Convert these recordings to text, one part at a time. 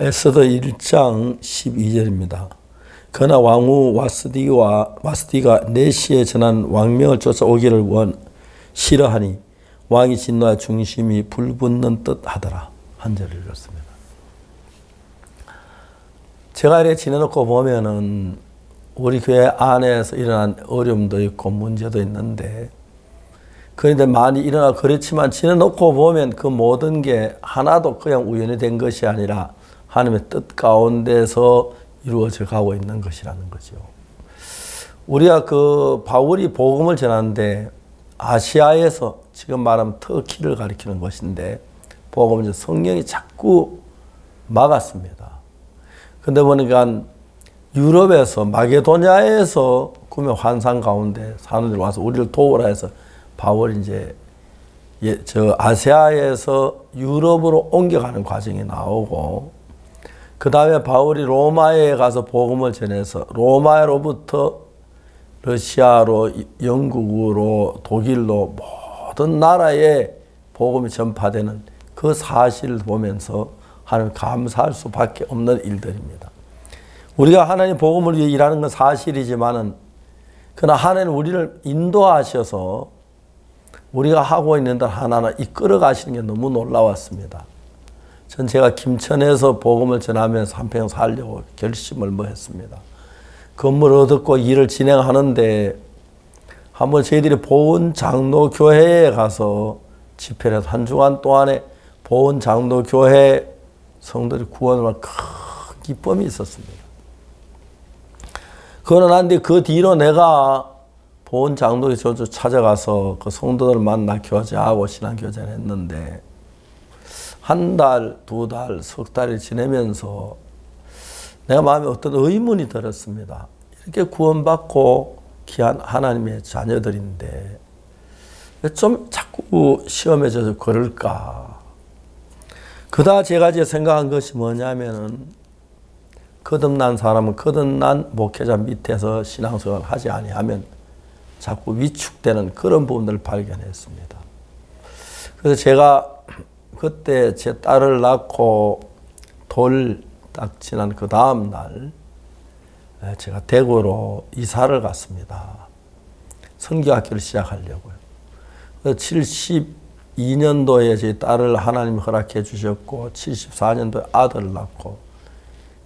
에스더 1장 12절입니다. 그러나 왕후 와스디가 내시에 전한 왕명을 쫓아오기를 싫어하니 왕이 진노하여 중심이 불붙는 듯 하더라. 한 절을 읽었습니다. 제가 이렇게 지내놓고 보면은 우리 교회 안에서 일어난 어려움도 있고 문제도 있는데, 그런데 많이 일어나고 그렇지만 지내놓고 보면 그 모든 게 하나도 그냥 우연히 된 것이 아니라 하나님의 뜻 가운데서 이루어져 가고 있는 것이라는 거죠. 우리가 그 바울이 복음을 전하는데 아시아에서 지금 말하면 터키를 가리키는 것인데, 복음은 성령이 자꾸 막았습니다. 근데 보니까 유럽에서 마게도냐에서 구매 환상 가운데 사람들이 와서 우리를 도우라 해서 바울이 이제 저 아시아에서 유럽으로 옮겨가는 과정이 나오고, 그 다음에 바울이 로마에 가서 복음을 전해서 로마로부터 러시아로 영국으로 독일로 모든 나라에 복음이 전파되는 그 사실을 보면서 하나님 감사할 수밖에 없는 일들입니다. 우리가 하나님 복음을 위해 일하는 건 사실이지만은, 그러나 하나님 우리를 인도하셔서 우리가 하고 있는 데 하나하나 이끌어 가시는 게 너무 놀라웠습니다. 전 제가 김천에서 복음을 전하면서 한평 살려고 결심을 했습니다. 건물을 얻었고 일을 진행하는데 한번 저희들이 보은 장로교회에 가서 집회를 해서 한 주간 동안에 보은 장로교회 성도들이 구원을 하는 큰 기쁨이 있었습니다. 그러는데 그 뒤로 내가 보은 장로교회 저주 찾아가서 그 성도들을 만나 교제하고 신앙교제를 했는데, 한 달, 두 달, 석 달이 지내면서 내가 마음에 어떤 의문이 들었습니다. 이렇게 구원받고 귀한 하나님의 자녀들인데 왜 좀 자꾸 시험에 져서 그럴까? 그다 제가 이제 생각한 것이 뭐냐면은, 거듭난 사람은 거듭난 목회자 밑에서 신앙생활을 하지 아니하면 자꾸 위축되는 그런 부분들을 발견했습니다. 그래서 제가 그때 제 딸을 낳고 돌 딱 지난 그 다음 날 제가 대구로 이사를 갔습니다. 선교학교를 시작하려고요. 72년도에 제 딸을 하나님이 허락해 주셨고 74년도에 아들을 낳고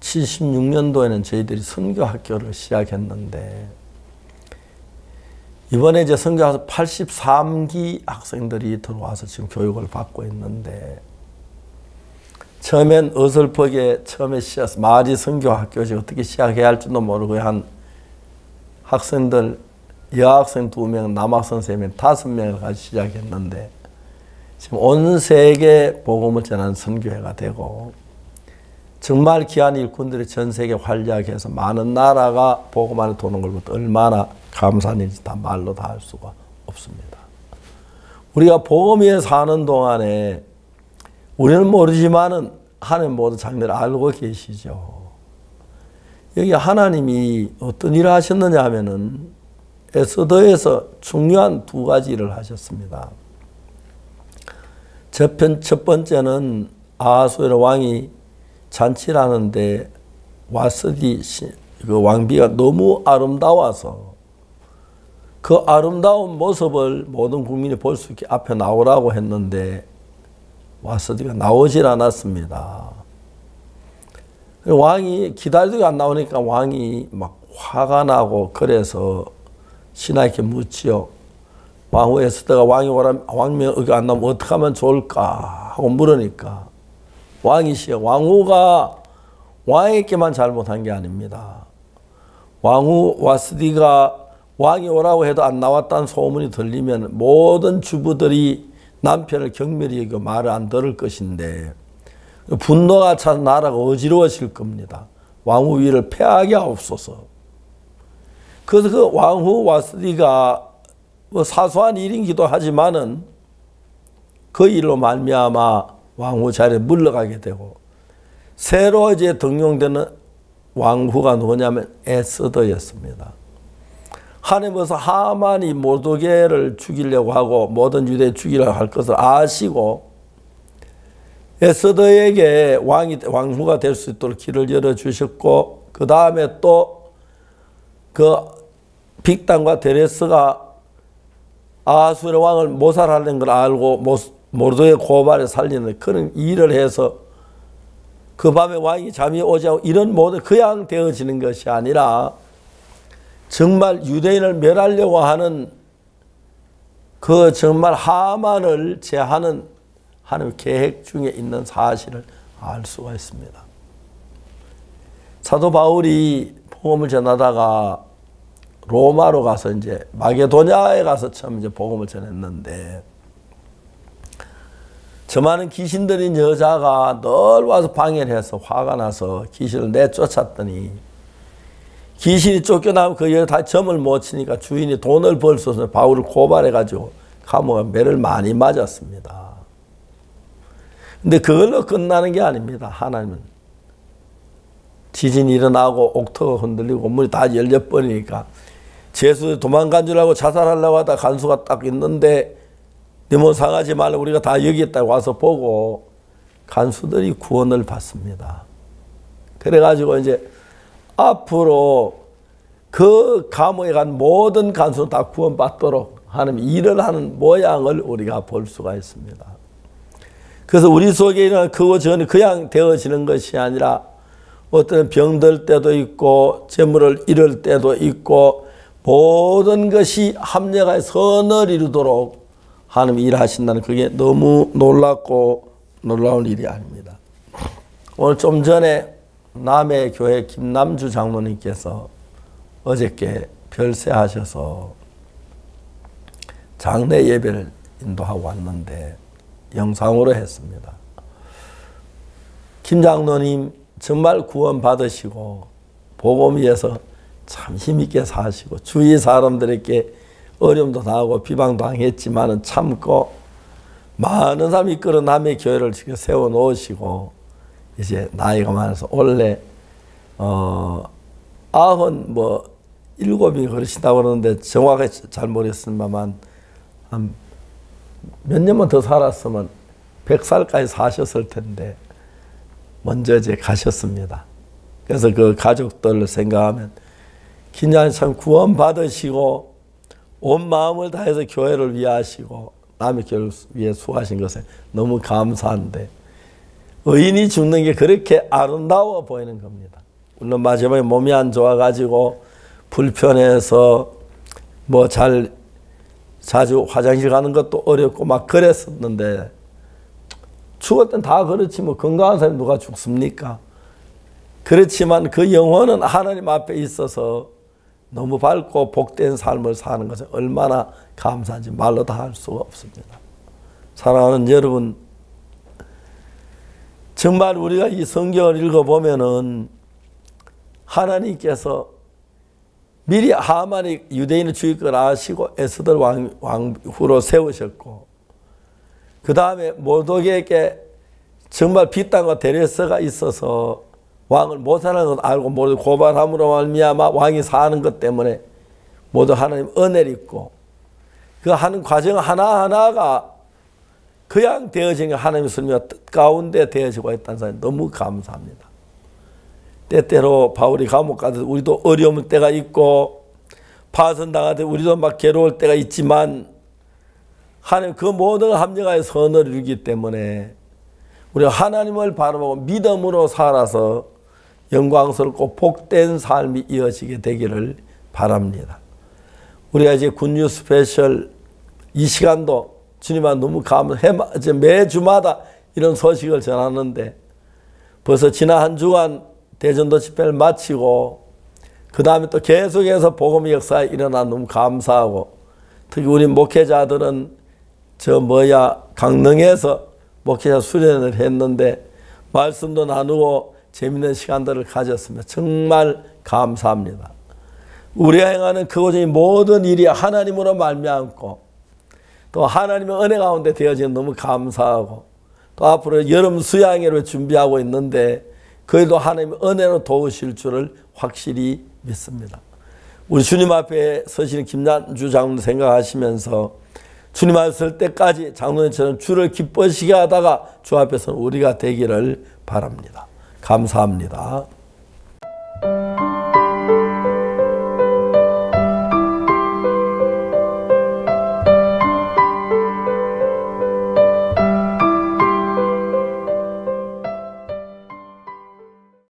76년도에는 저희들이 선교학교를 시작했는데, 이번에 이제 선교학교 83기 학생들이 들어와서 지금 교육을 받고 있는데, 처음엔 어설프게 처음에 마지 선교학교지 어떻게 시작해야 할지도 모르고 한 학생들, 여학생 2명, 남학생 3명, 5명을 가지고 시작했는데, 지금 온 세계 복음을 전하는 선교회가 되고, 정말 귀한 일꾼들이 전 세계 활약해서 해서 많은 나라가 복음 안에 도는 걸 보면 얼마나 감사한 일인지 다 말로 다 할 수가 없습니다. 우리가 복음 위에 사는 동안에 우리는 모르지만은 하나님 모든 장면을 알고 계시죠. 여기 하나님이 어떤 일을 하셨느냐 하면은 에스더에서 중요한 2가지 일을 하셨습니다. 첫 번째는 아하수에로 왕이 잔치를 하는데 와스디 그 왕비가 너무 아름다워서 그 아름다운 모습을 모든 국민이 볼 수 있게 앞에 나오라고 했는데 와스디가 나오질 않았습니다. 왕이 기다리도 안 나오니까 왕이 막 화가 나고, 그래서 신하에게 묻지요. 왕후 에스더가 왕이 오라면 왕명이 안 나오면 어떻게 하면 좋을까 하고 물으니까 왕이시여, 왕후가 왕에게만 잘못한 게 아닙니다. 왕후 와스디가 왕이 오라고 해도 안 나왔다는 소문이 들리면 모든 주부들이 남편을 경멸히 여기고 말을 안 들을 것인데, 분노가 차서 나라가 어지러워질 겁니다. 왕후 위를 패하게 하옵소서. 그래서 그 왕후 와스디가 뭐 사소한 일이기도 하지만은 그 일로 말미암아 왕후 자리에 물러가게 되고, 새로 이제 등용되는 왕후가 누구냐면 에스더였습니다. 하나님께서 하만이 모르드게를 죽이려고 하고 모든 유대에 죽이려고 할 것을 아시고 에스더에게 왕후가 될 수 있도록 길을 열어주셨고, 그 다음에 또 그 빅단과 데레스가 아하수의 왕을 모살하는 걸 알고 모르드의 고발에 살리는 그런 일을 해서 그 밤에 왕이 잠이 오지 않고 이런 모든 그냥 되어지는 것이 아니라 정말 유대인을 멸하려고 하는 그 정말 하만을 제하는 하나님의 계획 중에 있는 사실을 알 수가 있습니다. 사도 바울이 복음을 전하다가 로마로 가서 이제 마게도냐에 가서 처음 이제 복음을 전했는데, 저 많은 귀신 들린 여자가 늘 와서 방해를 해서 화가 나서 귀신을 내쫓았더니, 귀신이 쫓겨나면 그 여자 다 점을 못 치니까 주인이 돈을 벌 수 없어서 바울을 고발해가지고 감옥에 매를 많이 맞았습니다. 근데 그걸로 끝나는 게 아닙니다. 하나님은 지진이 일어나고 옥토가 흔들리고 문이 다 열려버리니까 죄수 도망간 줄 알고 자살하려고 하다 간수가 딱 있는데 네 몸 상하지 말고 우리가 다 여기 있다고 와서 보고 간수들이 구원을 받습니다. 그래가지고 이제 앞으로 그 감옥에 간 모든 간수는 다 구원받도록 하는 일을 하는 모양을 우리가 볼 수가 있습니다. 그래서 우리 속에 일어나는 그거 전에 그냥 되어지는 것이 아니라 어떤 병들 때도 있고 재물을 잃을 때도 있고 모든 것이 합력하여 선을 이루도록 하나님이 일하신다는 그게 너무 놀랍고 놀라운 일이 아닙니다. 오늘 좀 전에 남해교회 김남주 장로님께서 어저께 별세하셔서 장례 예배를 인도하고 왔는데 영상으로 했습니다. 김 장로님 정말 구원 받으시고 복음 위해서 참 힘있게 사시고 주위 사람들에게 어려움도 당하고 비방도 당했지만은 참고 많은 사람이 이끌어 남의 교회를 지금 세워 놓으시고 이제 나이가 많아서 원래 97이 그러신다고 그러는데 정확하게 잘 모르겠습니다만 한 몇 년만 더 살았으면 100살까지 사셨을 텐데 먼저 이제 가셨습니다. 그래서 그 가족들을 생각하면 김장님 참 구원 받으시고 온 마음을 다해서 교회를 위하시고 남의 교회를 위해 수고하신 것에 너무 감사한데 의인이 죽는 게 그렇게 아름다워 보이는 겁니다. 물론 마지막에 몸이 안 좋아가지고 불편해서 뭐 자주 화장실 가는 것도 어렵고 막 그랬었는데 죽을 땐 다 그렇지 뭐 건강한 사람이 누가 죽습니까? 그렇지만 그 영혼은 하나님 앞에 있어서 너무 밝고 복된 삶을 사는 것은 얼마나 감사한지 말로 다 할 수가 없습니다. 사랑하는 여러분, 정말 우리가 이 성경을 읽어보면은 하나님께서 미리 하만이 유대인을 죽일 걸 아시고 에스더를 왕후로 세우셨고 그 다음에 모독에게 정말 빅단과 데레스가 있어서 왕을 모살하는 걸 알고 모두 고발함으로 말미암아 왕이 사는 것 때문에 모두 하나님 은혜를 입고 그 하는 과정 하나하나가 그냥 되어진 게 하나님의 설명과 뜻 가운데 되어지고 있다는 사람이 너무 감사합니다. 때때로 바울이 감옥 가서 우리도 어려울 때가 있고 파선당할 때 우리도 막 괴로울 때가 있지만 하나님 그 모든 합력하여 선을 이루기 때문에 우리가 하나님을 바라보고 믿음으로 살아서 영광스럽고 복된 삶이 이어지게 되기를 바랍니다. 우리가 이제 굿뉴 스페셜 이 시간도 주님아 너무 감사해. 매주마다 이런 소식을 전하는데 벌써 지난 한 주간 대전도 집회를 마치고 그 다음에 또 계속해서 복음의 역사에 일어나 너무 감사하고 특히 우리 목회자들은 강릉에서 목회자 수련을 했는데 말씀도 나누고 재미있는 시간들을 가졌습니다. 정말 감사합니다. 우리가 행하는 그곳의 모든 일이 하나님으로 말미암고 또 하나님의 은혜 가운데 되어지는 너무 감사하고 또 앞으로 여름 수양회를 준비하고 있는데 그에도 하나님의 은혜로 도우실 줄을 확실히 믿습니다. 우리 주님 앞에 서시는 김남주 장로님 생각하시면서 주님 왔을 때까지 장로님처럼 주를 기뻐시게 하다가 주 앞에서는 우리가 되기를 바랍니다. 감사합니다.